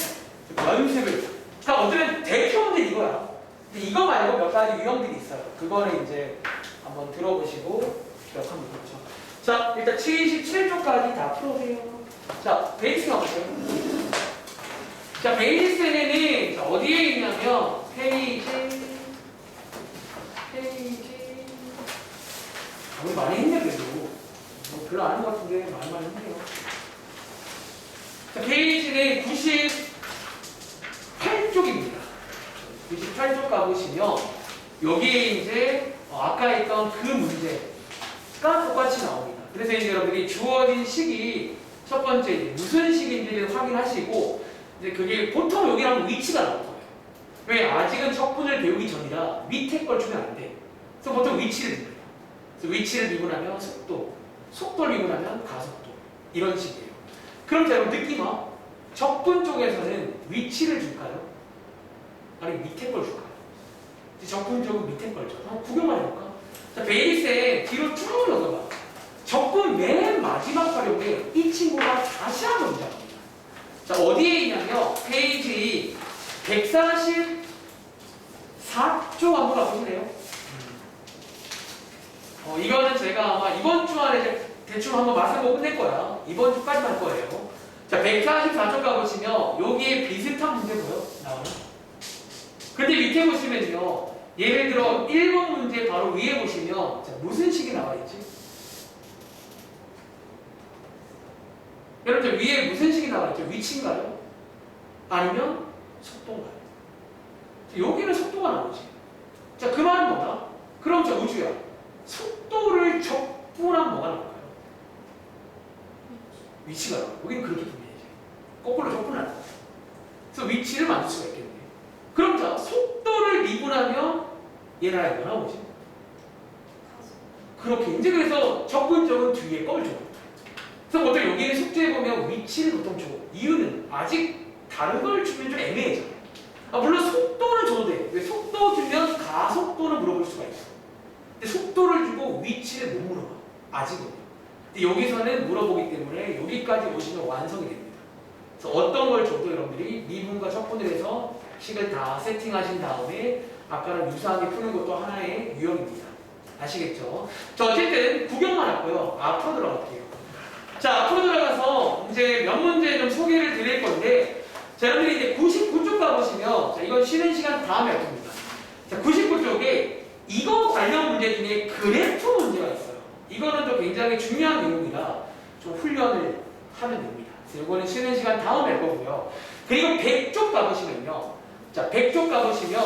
연습을. 그러니까 어쩌면 대표문들 이거야. 근데 이거 말고 몇 가지 유형들이 있어요. 그거를 이제 한번 들어보시고 기억하면 되겠죠. 자, 일단 77쪽까지 다 풀어보세요. 자, 베이스가 보세요. 자, 베이스에는 어디에 있냐면 페이지 우리 많이 했네. 그래도 뭐 별로 안 하는 것 같은데 많이 했네요. 자, 페이지는 98쪽입니다 98쪽 가보시면 여기에 이제 아까 했던 그 문제가 똑같이 나옵니다. 그래서 이제 여러분들이 주어진 식이 첫 번째 이제 무슨 식인지를 확인하시고 이제 그게 보통 여기랑 위치가 나올 거예요. 왜? 아직은 척분을 배우기 전이라 밑에 걸 주면 안 돼. 그래서 보통 위치를 줍니다. 그래서 위치를 미분하면 속도, 속도를 미분하면 가속도. 이런 식이에요. 그럼 자, 여러분 느낌아. 적분 쪽에서는 위치를 줄까요? 아니면 밑에 걸 줄까요? 적분 쪽은 밑에 걸 줘. 한번 구경만 해볼까? 자, 베이리스에 뒤로 쭉 넘어가. 적분 맨 마지막 활용에 이 친구가 다시 한번 등장합니다. 자, 어디에 있냐면 페이지 144쪽 한번 가보실래요? 이거는 제가 아마 이번 주 안에 대충 한번 맛을 보고 끝낼 거야. 이번 주까지 할 거예요. 자, 144쪽 가보시면 여기에 비슷한 문제 보여? 나오나? 근데 밑에 보시면요. 예를 들어 1번 문제 바로 위에 보시면 자, 무슨 식이 나와 있지? 여러분 위에 무슨 식이 나와 있죠? 위치인가요? 아니면 속도인가요? 여기는 속도가 나오지. 자, 그 말은 뭐다? 그럼 저 우주야. 속도를 적분한 뭐가 나올까요? 위치가 나와요. 여기는 그렇게 분해야지. 거꾸로 적분하는 거죠. 그래서 위치를 만들 수가 있겠네요. 그럼 자, 속도를 미분하면 얘랑 이거 나오지. 그렇게 이제 그래서 적분적은 뒤에 걸 줘. 그래서 보통 여기는 숙제에 보면 위치를 보통 줘. 이유는 아직 다른 걸 주면 좀 애매해져. 물론 속도는 줘도 돼. 왜 속도 주면 가속도는 물어볼 수가 있어. 근데 속도를 주고 위치를 못 물어봐. 아직은요. 근데 여기서는 물어보기 때문에 여기까지 오시면 완성이 됩니다. 그래서 어떤 걸 줘도 여러분들이 미분과 적분을 해서 식을 다 세팅하신 다음에 아까랑 유사하게 푸는 것도 하나의 유형입니다. 아시겠죠? 자, 어쨌든 구경만 했고요. 앞으로 들어갈게요. 자, 앞으로 들어가서 이제 몇 문제 좀 소개를 드릴 건데, 자, 여러분들이 이제 99쪽 가보시면, 자, 이건 쉬는 시간 다음에 할 겁니다. 자, 99쪽에 이거 관련 문제 중에 그래프 문제가 있어요. 이거는 또 굉장히 중요한 내용이라 좀 훈련을 하면 됩니다. 그래서 이거는 쉬는 시간 다음에 할 거고요. 그리고 100쪽 가보시면요. 자, 100쪽 가보시면,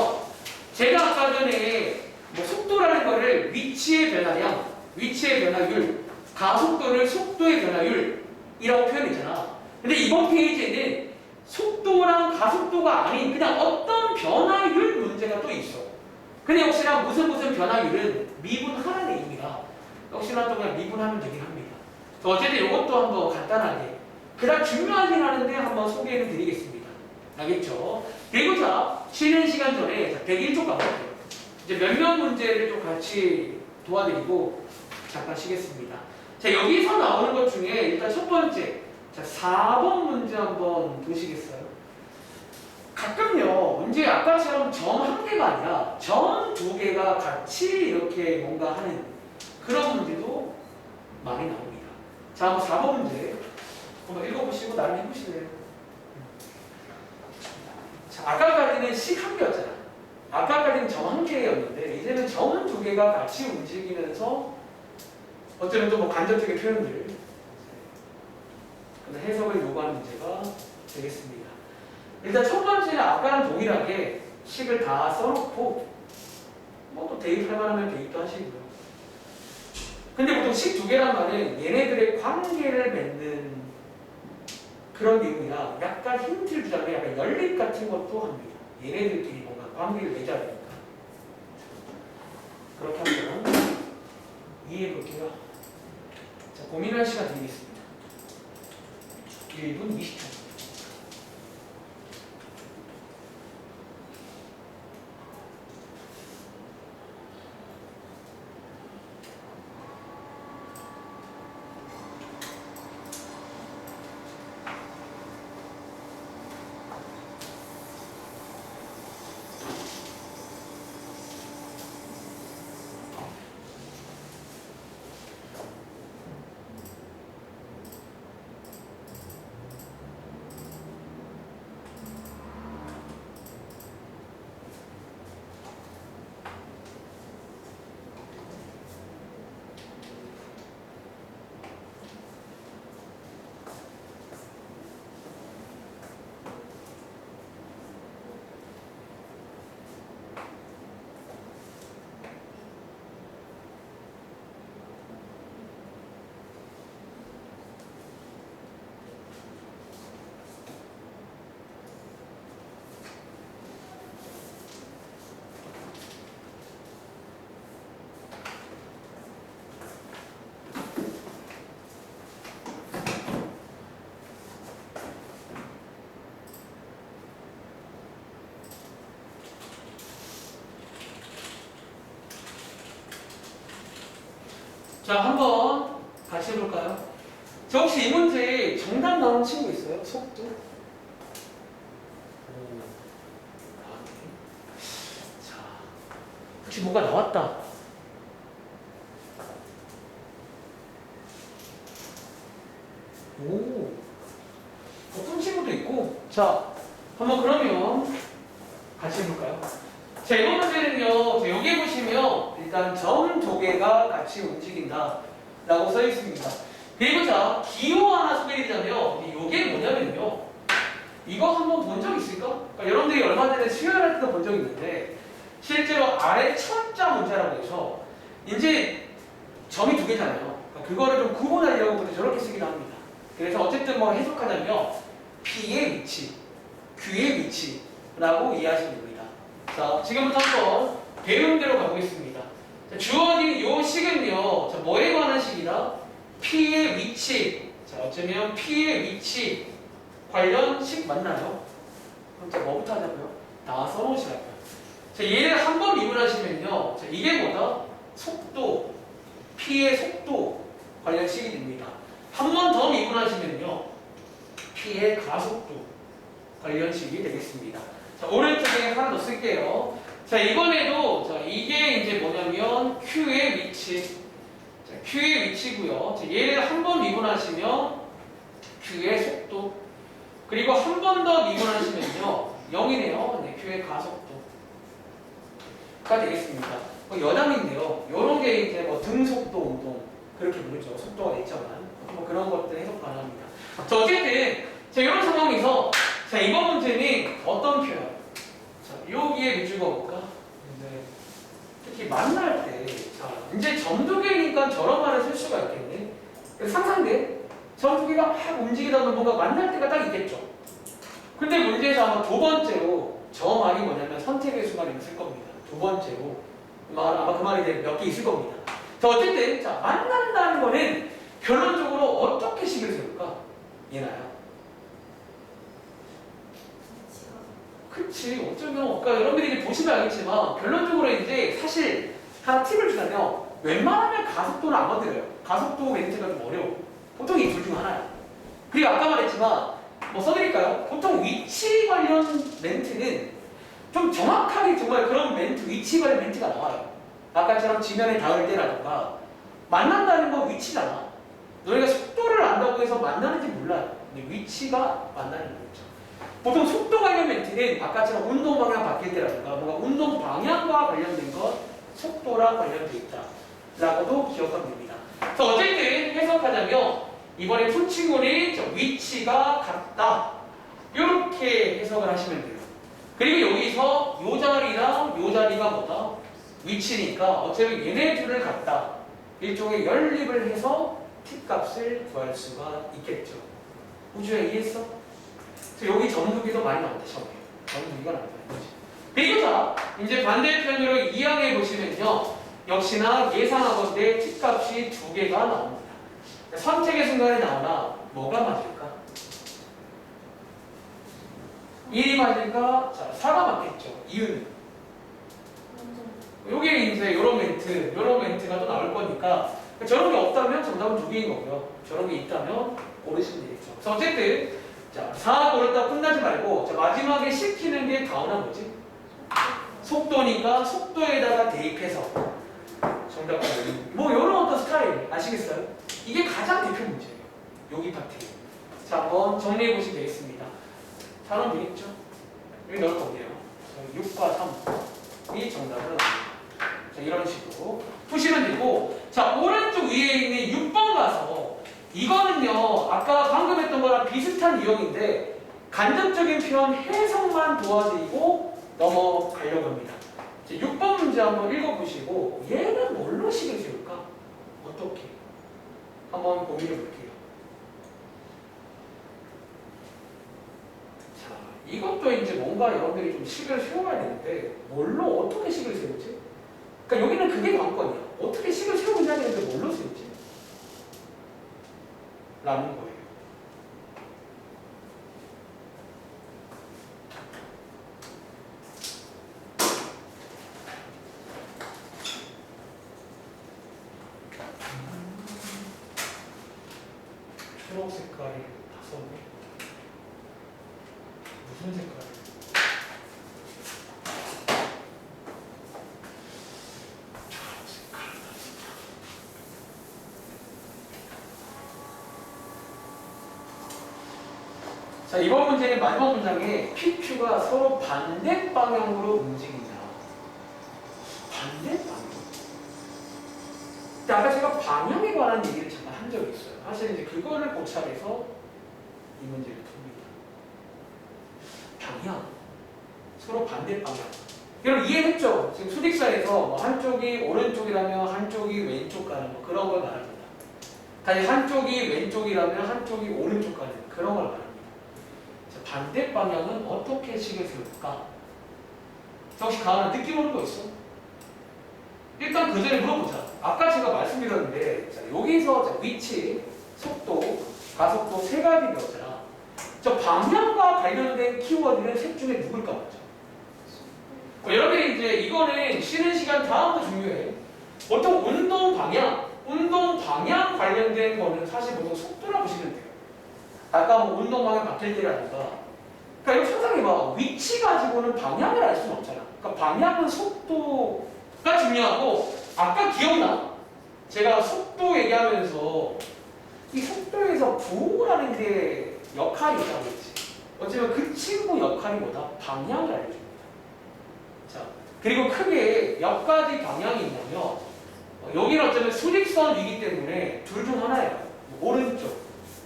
제가 아까 전에 뭐 속도라는 거를 위치의 변화량, 위치의 변화율, 가속도를 속도의 변화율이라고 표현했잖아. 근데 이번 페이지에는 속도랑 가속도가 아닌 그냥 어떤 변화율 문제가 또 있어. 근데 역시나 무슨 변화율은 미분하라는 얘기입니다. 역시나 또 그냥 미분하면 되긴 합니다. 어쨌든 이것도 한번 간단하게 그다음 중요하긴 하는데 한번 소개를 드리겠습니다. 알겠죠? 그리고 자, 쉬는 시간 전에 101쪽 가볼게요. 이제 몇몇 문제를 좀 같이 도와드리고 잠깐 쉬겠습니다. 자, 여기서 나오는 것 중에 일단 첫 번째, 자, 4번 문제 한번 보시겠어요? 가끔요, 문제 아까처럼 점 한 개가 아니라 점 두 개가 같이 이렇게 뭔가 하는 그런 문제도 많이 나옵니다. 자, 한번 4번 문제 한번 읽어보시고 나름 해보실래요? 자, 아까까지는 식 한 개였잖아. 아까까지는 점 한 개였는데 이제는 점 두 개가 같이 움직이면서 어쩌면 또 뭐 간접적인 표현들 해석을 요구하는 문제가 되겠습니다. 일단 첫 번째는 아까랑 동일하게 식을 다 써놓고 뭐 또 대입할 만하면 대입도 하시고요. 근데 보통 식 두 개란 말은 얘네들의 관계를 맺는 그런 내용이라 약간 힌트를 주자면 약간 연립 같은 것도 합니다. 얘네들끼리 뭔가 관계를 맺어야 되니까. 그렇게 한번 이해해 볼게요. 자, 고민할 시간 드리겠습니다. 1분 20초. 자, 한번 같이 해볼까요? 저 혹시 이 문제에 정답 나온 친구 있어요? 속도? 자, 혹시 뭐가 나왔다. 오, 어떤 친구도 있고. 자, 한번 그러면 같이 해볼까요? 자, 이번 문제는요, 자, 여기 보시면 일단 점 두 개가 같이 움직인다 라고 써 있습니다. 그리고 자, 기호 하나 소개해드리자면 이게 뭐냐면요, 이거 한번 본 적 있을까? 그러니까 여러분들이 얼마 전에 수요일할 때도 본 적 있는데, 실제로 아래 철자 문자라고 해서 이제 점이 두 개잖아요. 그러니까 그거를 좀 구분하려고 보통 저렇게 쓰기도 합니다. 그래서 어쨌든 뭐 해석하자면 P의 위치, Q의 위치라고 이해하시면 됩니다. 자, 지금부터 한번 배운 대로 가보겠습니다. 자, 주어진 이 식은요, 자, 뭐에 관한 식이다? P의 위치. 자, 어쩌면 P의 위치 관련 식 맞나요? 그럼 자, 뭐부터 하자고요? 다 써놓으시라고요. 자, 얘를 한 번 미분하시면요, 자, 이게 뭐다? 속도, P의 속도 관련 식이 됩니다. 한 번 더 미분하시면요, P의 가속도 관련 식이 되겠습니다. 자, 오른쪽에 하나 더 쓸게요. 자, 이번에도 자, 이게 이제 뭐냐면 Q의 위치. 자, Q의 위치고요. 자, 얘를 한 번 미분하시면 Q의 속도. 그리고 한 번 더 미분하시면요, 0이네요. 네, Q의 가속도가 되겠습니다. 여담인데요. 이런 게 이제 뭐 등속도 운동 그렇게 부르죠. 속도가 있지만 뭐 그런 것들 해석 가능합니다. 자, 어쨌든 자, 이런 상황에서 자, 이번 문제는 어떤 표현? 자, 여기에 위주가 볼까? 특히 만날 때, 자, 이제 점 두 개니까 저런 말을 쓸 수가 있겠네. 상상돼? 점 두 개가 막 움직이다 보면 뭔가 만날 때가 딱 있겠죠. 근데 문제에서 아마 두 번째로 저 말이 뭐냐면 선택의 순간이 있을 겁니다. 두 번째로 아마 그 말이 몇 개 있을 겁니다. 자, 어쨌든 자, 만난다는 거는 결론적으로 어떻게 식을 세울까? 얘나요? 그치. 어쩌면, 그러니까 여러분들이 보시면 알겠지만, 결론적으로 이제 사실 하나 팁을 주자면, 웬만하면 가속도는 안 건드려요. 가속도 멘트가 좀 어려워. 보통 이 둘 중 하나야. 그리고 아까 말했지만, 뭐 써드릴까요? 보통 위치 관련 멘트는 좀 정확하게 정말 그런 멘트, 위치 관련 멘트가 나와요. 아까처럼 지면에 닿을 때라든가, 만난다는 건 위치잖아. 너희가 속도를 안다고 해서 만나는지 몰라요. 근데 위치가 만나는 거죠. 보통 속도 관련 멘트는 아까처럼 운동 방향 바뀔 때라든가 뭔가 운동 방향과 관련된 것, 속도랑 관련돼 있다 라고도 기억하면 됩니다. 자, 어쨌든 해석하자면 이번에 푼 친구는 위치가 같다 이렇게 해석을 하시면 돼요. 그리고 여기서 요 자리랑 요 자리가 뭐다? 위치니까 어차피 얘네 둘을 갖다 일종의 연립을 해서 t값을 구할 수가 있겠죠. 우주야, 이해했어? 여기 점두기도 많이 나온다, 시험에. 점두기가 나온다. 그리고 자, 이제 반대편으로 이항해 보시면요, 역시나 예상하건대 t값이 두 개가 나옵니다. 선택의 순간에 나오나 뭐가 맞을까? 1이 맞을까? 자, 4가 맞겠죠. 이유는? 요게 이제 요런 멘트가 또 나올 거니까 저런 게 없다면 정답은 두 개인 거고요. 저런 게 있다면 고르시면 되겠죠. 그래서 어쨌든 자, 4 고르다 끝나지 말고 자, 마지막에 시키는 게 다음은 뭐지? 속도니까 속도에다가 대입해서 정답 뭐 이런 어떤 스타일 아시겠어요? 이게 가장 대표 문제예요. 여기 파트. 자, 한번 정리해 보시면 되겠습니다. 4는 되겠죠? 여기 넣을 건데요. 6과 3이 정답을 넣습니다. 자, 이런 식으로 푸시면 되고, 자, 오른쪽 위에 있는 6번 가서 이거는요, 아까 방금 했던 거랑 비슷한 유형인데 간접적인 표현 해석만 도와드리고 넘어가려고 합니다. 자, 6번 문제 한번 읽어보시고 얘는 뭘로 식을 세울까? 어떻게? 한번 고민해 볼게요. 자, 이것도 이제 뭔가 여러분들이 좀 식을 세워야 되는데 뭘로 어떻게 식을 세우지? 그러니까 여기는 그게 관건이야. 어떻게 식을 세우느냐 하는데 뭘로 세우지? 라는 거예요. 초록 색깔이 5개. 무슨 색깔? 초록 색깔. 자, 이번 문제의 마지막 문장에 PQ가 서로 반대 방향으로 움직인다. 반대 방향. 근데 아까 제가 방향에 관한 얘기를 잠깐 한 적이 있어요. 사실 이제 그거를 고찰해서 이 문제를 풉니다. 방향. 서로 반대 방향. 여러분 이해했죠? 지금 수직선에서 뭐 한쪽이 오른쪽이라면 한쪽이 왼쪽 가는 뭐 그런 걸 말합니다. 다시 한쪽이 왼쪽이라면 한쪽이 오른쪽 가는 그런 걸 말합니다. 자, 반대 방향은 어떻게 식을 세울까? 혹시 가은아 느낌 오는 거 있어? 일단 그 전에 물어보자. 아까 제가 말씀드렸는데 자, 여기서 자, 위치, 속도, 가속도 세 가지 배웠잖아. 저 방향과 관련된 키워드는 셋 중에 누굴까 맞죠? 여러분이 이제 이거는 쉬는 시간 다음도 중요해. 보통 운동 방향 관련된 거는 사실 보통 속도라고 보시면 돼요. 아까 뭐 운동 방향 바뀔 때라든가. 그러니까 이거 상상해봐. 위치 가지고는 방향을 알 수는 없잖아. 그러니까 방향은 속도가 중요하고 아까 기억나? 제가 속도 얘기하면서 이 속도에서 부호라는 게 역할이 있다고 했지. 어쩌면 그 친구 역할이 뭐다? 방향을 알려줍니다. 자, 그리고 크게 몇 가지 방향이 있냐면 여기는 어쩌면 수직선이기 때문에 둘 중 하나예요. 오른쪽,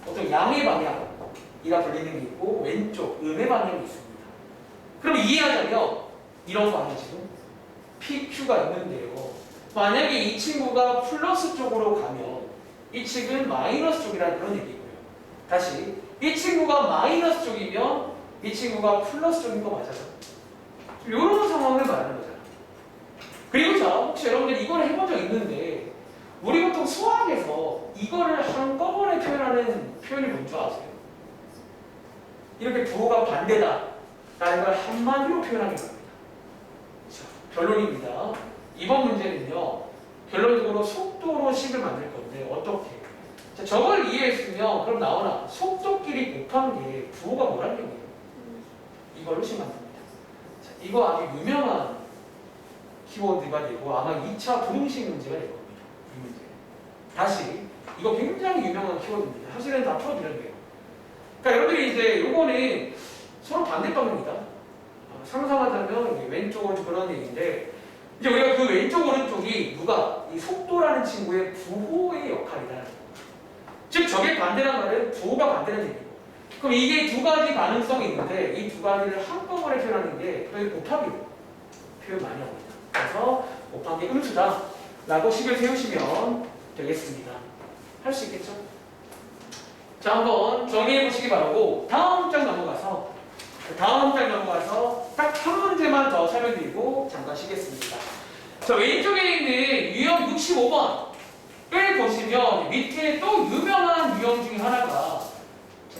어떤 양의 방향이라 불리는 게 있고 왼쪽, 음의 방향이 있습니다. 그럼 이해하자면 이런 거 아니에요 지금? PQ가 있는데요. 만약에 이 친구가 플러스 쪽으로 가면 이 측은 마이너스 쪽이라는 그런 얘기고요. 다시 이 친구가 마이너스 쪽이면 이 친구가 플러스 쪽인 거 맞아요. 이런 상황을 말하는 거잖아. 그리고 자 혹시 여러분들 이걸 해본 적 있는데 우리 보통 수학에서 이거를 한꺼번에 표현하는 표현이 뭔지 아세요? 이렇게 부호가 반대다 라는 걸 한마디로 표현하는 겁니다. 자, 결론입니다. 이번 문제는요, 결론적으로 속도로 식을 만들 건데, 어떻게? 자, 저걸 이해했으면, 그럼 나오나? 속도끼리 곱한 게 부호가 뭐라는 얘기예요? 이걸로 식 만듭니다. 자, 이거 아주 유명한 키워드가 되고, 아마 2차 부등식 문제가 될 겁니다. 이 문제. 다시, 이거 굉장히 유명한 키워드입니다. 사실은 다 풀어드렸네요. 그러니까 여러분들이 이제 요거는 서로 반대 방향입니다. 상상하자면 왼쪽 오른쪽 그런 얘기인데 이제 우리가 그 왼쪽 오른쪽이 누가 이 속도라는 친구의 부호의 역할이다. 즉 저게 반대란 말은 부호가 반대라는 얘기고. 그럼 이게 두 가지 가능성이 있는데 이 두 가지를 한꺼번에 표현하는 게 거의 곱하기로 표현 많이 합니다. 그래서 곱하기 음수다라고 식을 세우시면 되겠습니다. 할 수 있겠죠? 자, 한번 정리해 보시기 바라고 다음 장 넘어가서 딱 한 문제만 더 설명드리고 잠깐 쉬겠습니다. 자, 왼쪽에 있는 유형 65번을 보시면 밑에 또 유명한 유형 중에 하나가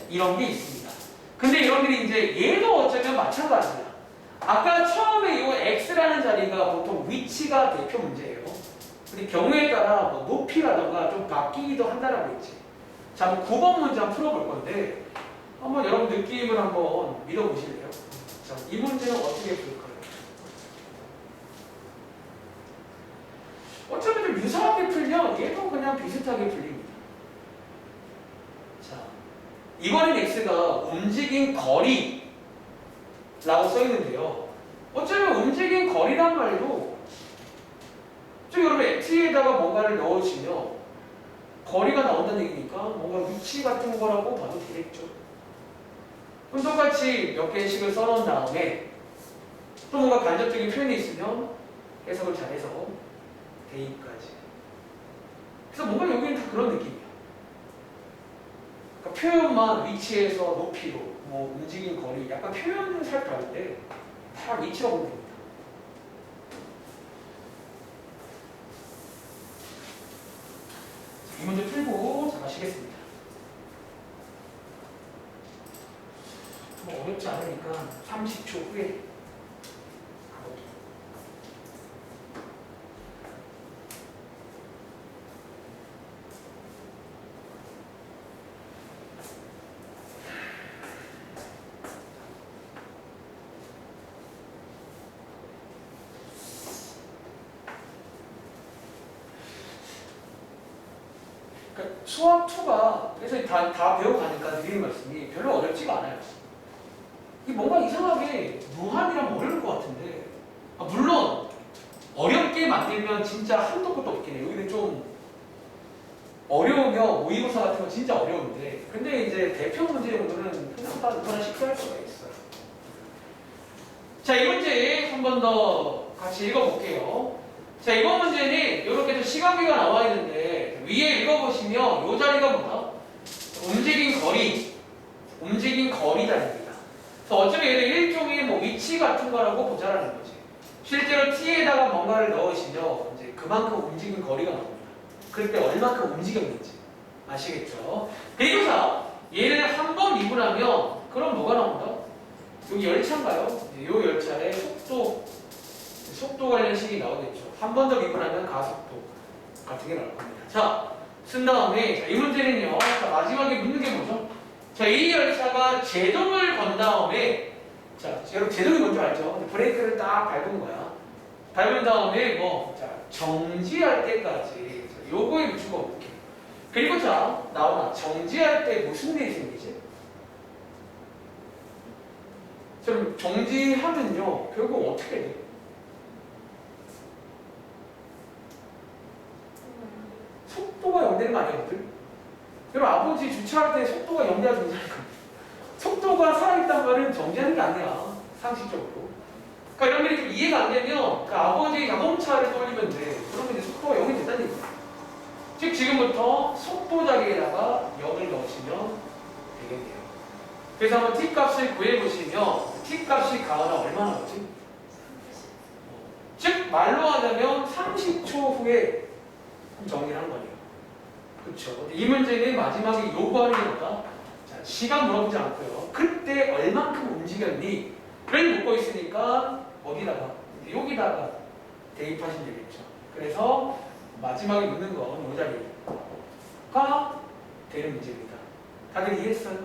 이런 게 있습니다. 근데 여러분들이 이제 얘도 어쩌면 마찬가지야. 아까 처음에 이 X라는 자리가 보통 위치가 대표 문제예요. 근데 경우에 따라 뭐 높이라던가 좀 바뀌기도 한다라고 했지. 자, 9번 문제 한번 풀어볼 건데 한번 여러분 느낌을 한번 믿어보실래요? 자, 이 문제는 어떻게 풀까요? 어차피 좀 유사하게 풀면 얘도 그냥 비슷하게 풀립니다. 자, 이번엔 X가 움직인 거리라고 써있는데요. 어쩌면 움직인 거리란 말도 좀 여러분 X에다가 뭔가를 넣으시면 거리가 나온다는 얘기니까 뭔가 위치 같은 거라고 봐도 되겠죠. 그럼 똑같이 몇 개의 식을 써놓은 다음에 또 뭔가 간접적인 표현이 있으면 해석을 잘해서 대입까지. 그래서 뭔가 여기는 다 그런 느낌이야. 그러니까 표현만 위치에서 높이로, 뭐 움직인 거리, 약간 표현을 살펴할 때 다 위치가 보면 됩니다. 이 문제 풀고 잘 마시겠습니다. 뭐 어렵지 않으니까 30초 후에 가볼게요. 그러니까 수학 2가 그래서 다 배워가니까 드리는 말씀이 별로 어렵지가 않아요. 이게 뭔가 이상하게 무한이라면 어려울 것 같은데 물론 어렵게 만들면 진짜 한도 끝도 없긴 해요. 여기는 좀 어려우면 모의고사 같은 건 진짜 어려운데 근데 이제 대표 문제 정도는 생각보다 누구나 쉽게 할 수가 있어요. 자, 이 문제 한 번 더 같이 읽어볼게요. 자, 이번 문제는 이렇게 좀 시간비가 나와 있는데 위에 읽어보시면 이 자리가 뭐다? 움직인 거리다입니다. 그래서 어쩌면 얘는 일종의 뭐 위치 같은 거라고 보자라는 거지. 실제로 t에다가 뭔가를 넣으시면 이제 그만큼 움직인 거리가 나옵니다. 그때 얼마큼 움직였는지 아시겠죠? 대조사 얘를 한 번 미분하면 그럼 뭐가 나온다? 여기 열차인가요? 이 열차의 속도 관련 식이 나오겠죠. 한 번 더 미분하면 가속도 같은 게 나올 겁니다. 자, 쓴 다음에 이 문제는요. 자, 마지막에 묻는 게 뭐죠? 자, 이 열차가 제동을 건 다음에 자, 여러분 제동이 뭔지 알죠? 브레이크를 딱 밟은 거야. 밟은 다음에 자, 정지할 때까지 자, 요거에 맞추면 어떻게? 그리고 자, 나오나 정지할 때 무슨 일이 생기지? 그럼 정지하면요, 결국 어떻게 돼? 속도가 영되는 거 아니거든? 여러분 아버지 주차할 때 속도가 영돼야 된다니까. 속도가 살아있단 말은 정지하는 게 아니야, 상식적으로. 그러니까 이런 게 좀 이해가 안 되면 그 아버지 자동차를 돌리면 돼. 그러면 이제 속도가 0이 된다는 얘기야. 즉 지금부터 속도 자리에다가 0을 넣으시면 되겠네요. 그래서 한번 t 값을 구해보시면 t 값이 가오나 얼마나 나오지? 즉 말로 하자면 30초 후에 정리를 한 거네요. 그렇죠. 이 문제는 마지막에 요구하는 게 뭐다? 자, 시간 물어보지 않고요. 그때 얼만큼 움직였니? 를 묻고 있으니까 어디다가? 여기다가 대입하시면 되겠죠. 그래서 마지막에 묻는 건 이 자리가 되는 문제입니다. 다들 이해했어요?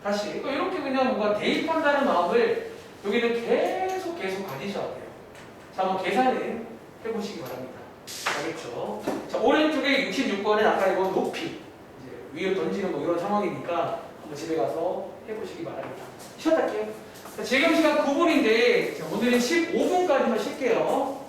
다시 이렇게 그냥 뭔가 대입한다는 마음을 여기는 계속 가지셔야 돼요. 자, 한번 계산을 해보시기 바랍니다. 알겠죠? 자, 오른쪽에 66번은 아까 이거 높이 이제 위로 던지는 뭐 이런 상황이니까 한번 집에 가서 해보시기 바랍니다. 쉬었다 할게요. 자, 지금 시간 9분인데 오늘은 15분까지만 쉴게요.